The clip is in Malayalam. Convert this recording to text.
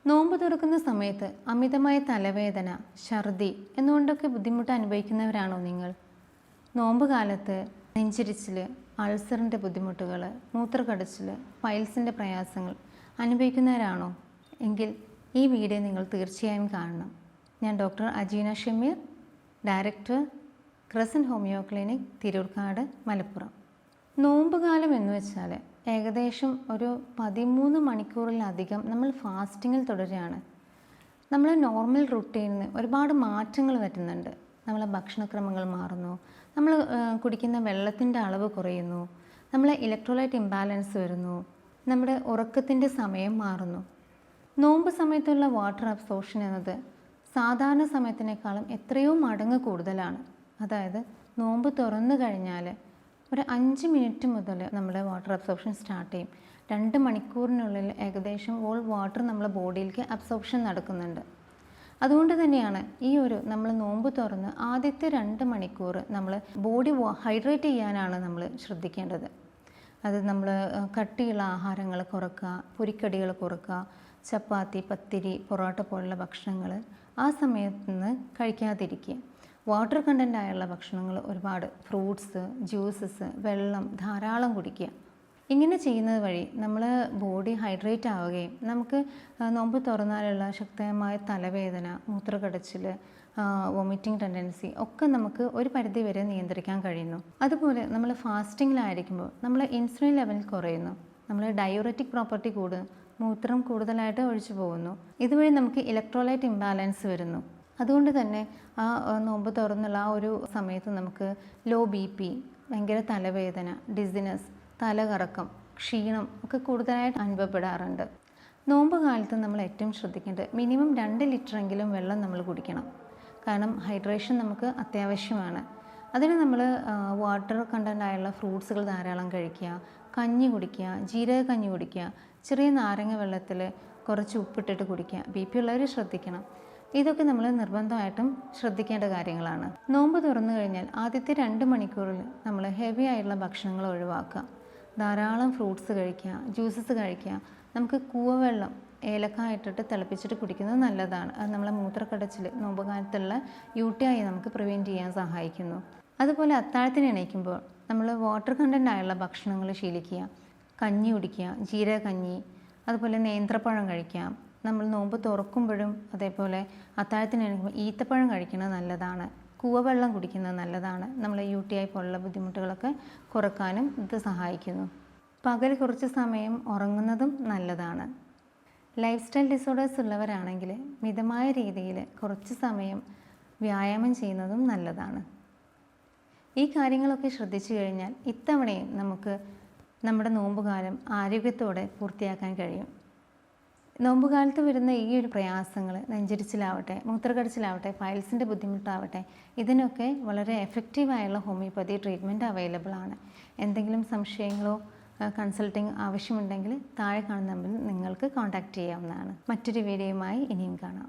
നോമ്പ് തുറക്കുന്ന സമയത്ത് അമിതമായ തലവേദന, ഛർദി എന്നുകൊണ്ടൊക്കെ ബുദ്ധിമുട്ട് അനുഭവിക്കുന്നവരാണോ നിങ്ങൾ? നോമ്പ് കാലത്ത് നെഞ്ചിരിച്ചിൽ, അൾസറിൻ്റെ ബുദ്ധിമുട്ടുകൾ, മൂത്രക്കടച്ചിൽ, പൈൽസിൻ്റെ പ്രയാസങ്ങൾ അനുഭവിക്കുന്നവരാണോ എങ്കിൽ ഈ വീഡിയോ നിങ്ങൾ തീർച്ചയായും കാണണം. ഞാൻ doctor Ajeena Shameer, director, crescent homeo clinic, Tirurkkad, Malappuram. നോമ്പ് കാലം എന്ന് വെച്ചാൽ ഏകദേശം ഒരു 13 മണിക്കൂറിലധികം നമ്മൾ ഫാസ്റ്റിങ്ങിൽ തുടരുകയാണ്. നമ്മൾ നോർമൽ റുട്ടീനിന് ഒരുപാട് മാറ്റങ്ങൾ വരുന്നുണ്ട്. നമ്മളെ ഭക്ഷണക്രമങ്ങൾ മാറുന്നു, നമ്മൾ കുടിക്കുന്ന വെള്ളത്തിൻ്റെ അളവ് കുറയുന്നു, നമ്മളെ ഇലക്ട്രോലൈറ്റ് ഇംബാലൻസ് വരുന്നു, നമ്മുടെ ഉറക്കത്തിൻ്റെ സമയം മാറുന്നു. നോമ്പ് സമയത്തുള്ള വാട്ടർ അബ്സോർപ്ഷൻ എന്നത് സാധാരണ സമയത്തിനേക്കാളും എത്രയോ മടങ്ങ് കൂടുതലാണ്. അതായത് നോമ്പ് തുറന്നു കഴിഞ്ഞാൽ ഒരു 5 മിനിറ്റ് മുതൽ നമ്മുടെ വാട്ടർ അബ്സോർപ്ഷൻ സ്റ്റാർട്ട് ചെയ്യും. 2 മണിക്കൂറിനുള്ളിൽ ഏകദേശം ഓൾ വാട്ടർ നമ്മുടെ ബോഡിയിലേക്ക് അബ്സോർപ്ഷൻ നടക്കുന്നുണ്ട്. അതുകൊണ്ട് തന്നെയാണ് നമ്മൾ നോമ്പ് തുറന്ന് ആദ്യത്തെ 2 മണിക്കൂർ നമ്മൾ ബോഡി ഹൈഡ്രേറ്റ് ചെയ്യാനാണ് നമ്മൾ ശ്രദ്ധിക്കേണ്ടത്. അത് നമ്മൾ കട്ടിയുള്ള ആഹാരങ്ങൾ കുറക്കുക, പൊരിക്കടികൾ കുറക്കുക, ചപ്പാത്തി, പത്തിരി, പൊറോട്ട പോലുള്ള ഭക്ഷണങ്ങൾ ആ സമയത്ത് നിന്ന് കഴിക്കാതിരിക്കുക. വാട്ടർ കണ്ടൻ്റ് ആയുള്ള ഭക്ഷണങ്ങൾ ഒരുപാട്, ഫ്രൂട്ട്സ്, ജ്യൂസസ്, വെള്ളം ധാരാളം കുടിക്കുക. ഇങ്ങനെ ചെയ്യുന്നത് വഴി നമ്മൾ ബോഡി ഹൈഡ്രേറ്റ് ആവുകയും നമുക്ക് നോമ്പ് തുറന്നാലുള്ള ശക്തമായ തലവേദന, മൂത്രക്കടച്ചിൽ, വോമിറ്റിംഗ് ടെൻഡൻസി ഒക്കെ നമുക്ക് ഒരു പരിധി വരെ നിയന്ത്രിക്കാൻ കഴിയുന്നു. അതുപോലെ നമ്മൾ ഫാസ്റ്റിങ്ങിലായിരിക്കുമ്പോൾ നമ്മൾ ഇൻസുലിൻ ലെവൽ കുറയുന്നു, നമ്മൾ ഡയൂററ്റിക് പ്രോപ്പർട്ടി കൂടും, മൂത്രം കൂടുതലായിട്ട് ഒഴിച്ചു പോകുന്നു. ഇതുവഴി നമുക്ക് ഇലക്ട്രോലൈറ്റ് ഇംബാലൻസ് വരുന്നു. അതുകൊണ്ട് തന്നെ ആ നോമ്പ് തുറന്നുള്ള ആ ഒരു സമയത്ത് നമുക്ക് ലോ BP, ഭയങ്കര തലവേദന, ഡിസിനസ്, തലകറക്കം, ക്ഷീണം ഒക്കെ കൂടുതലായിട്ട് അനുഭവപ്പെടാറുണ്ട്. നോമ്പ് കാലത്ത് നമ്മൾ ഏറ്റവും ശ്രദ്ധിക്കേണ്ടത് മിനിമം 2 ലിറ്ററെങ്കിലും വെള്ളം നമ്മൾ കുടിക്കണം. കാരണം ഹൈഡ്രേഷൻ നമുക്ക് അത്യാവശ്യമാണ്. അതിന് നമ്മൾ വാട്ടർ കണ്ടൻ്റ് ആയുള്ള ഫ്രൂട്ട്സുകൾ ധാരാളം കഴിക്കുക, കഞ്ഞി കുടിക്കുക, ജീരക കഞ്ഞി കുടിക്കുക, ചെറിയ നാരങ്ങ വെള്ളത്തിൽ കുറച്ച് ഉപ്പിട്ടിട്ട് കുടിക്കുക. BP ഉള്ളവർ ശ്രദ്ധിക്കണം. ഇതൊക്കെ നമ്മൾ നിർബന്ധമായിട്ടും ശ്രദ്ധിക്കേണ്ട കാര്യങ്ങളാണ്. നോമ്പ് തുറന്നു കഴിഞ്ഞാൽ ആദ്യത്തെ 2 മണിക്കൂറിൽ നമ്മൾ ഹെവി ആയിട്ടുള്ള ഭക്ഷണങ്ങൾ ഒഴിവാക്കുക. ധാരാളം ഫ്രൂട്ട്സ് കഴിക്കുക, ജ്യൂസസ് കഴിക്കുക. നമുക്ക് കൂവവെള്ളം ഏലക്കായ ഇട്ടിട്ട് തിളപ്പിച്ചിട്ട് കുടിക്കുന്നത് നല്ലതാണ്. അത് നമ്മളെ മൂത്രക്കടച്ചിൽ, നോമ്പ് കാലത്തുള്ള UTI നമുക്ക് പ്രിവെൻറ്റ് ചെയ്യാൻ സഹായിക്കുന്നു. അതുപോലെ അത്താഴത്തിന് എണീക്കുമ്പോൾ നമ്മൾ വാട്ടർ കണ്ടൻ്റ് ആയുള്ള ഭക്ഷണങ്ങൾ ശീലിക്കുക. കഞ്ഞി കുടിക്കുക, ജീരക കഞ്ഞി, അതുപോലെ നേന്ത്രപ്പഴം കഴിക്കാം. നമ്മൾ നോമ്പ് തുറക്കുമ്പോഴും അതേപോലെ അത്താഴത്തിന് എണീക്കുമ്പോൾ ഈത്തപ്പഴം കഴിക്കുന്നത് നല്ലതാണ്. കൂവവെള്ളം കുടിക്കുന്നത് നല്ലതാണ്. നമ്മൾ UTI പോലുള്ള ബുദ്ധിമുട്ടുകളൊക്കെ കുറക്കാനും ഇത് സഹായിക്കുന്നു. പകൽ കുറച്ച് സമയം ഉറങ്ങുന്നതും നല്ലതാണ്. ലൈഫ് സ്റ്റൈൽ ഡിസോർഡേഴ്സ് ഉള്ളവരാണെങ്കിൽ മിതമായ രീതിയിൽ കുറച്ച് സമയം വ്യായാമം ചെയ്യുന്നതും നല്ലതാണ്. ഈ കാര്യങ്ങളൊക്കെ ശ്രദ്ധിച്ചു കഴിഞ്ഞാൽ ഇത്തവണയും നമുക്ക് നമ്മുടെ നോമ്പുകാലം ആരോഗ്യത്തോടെ പൂർത്തിയാക്കാൻ കഴിയും. നോമ്പുകാലത്ത് വരുന്ന ഈ ഒരു പ്രയാസങ്ങൾ, നെഞ്ചിരിച്ചിലാവട്ടെ, മൂത്രക്കടച്ചിലാവട്ടെ, പൈൽസിൻ്റെ ബുദ്ധിമുട്ടാവട്ടെ, ഇതിനൊക്കെ വളരെ എഫക്റ്റീവായുള്ള ഹോമിയോപ്പതി ട്രീറ്റ്മെൻറ്റ് അവൈലബിൾ ആണ്. എന്തെങ്കിലും സംശയങ്ങളോ കൺസൾട്ടിങ് ആവശ്യമുണ്ടെങ്കിൽ താഴെ കാണുന്ന നമ്പറിൽ നിങ്ങൾക്ക് കോൺടാക്റ്റ് ചെയ്യാവുന്നതാണ്. മറ്റൊരു വീഡിയോയുമായി ഇനിയും കാണാം.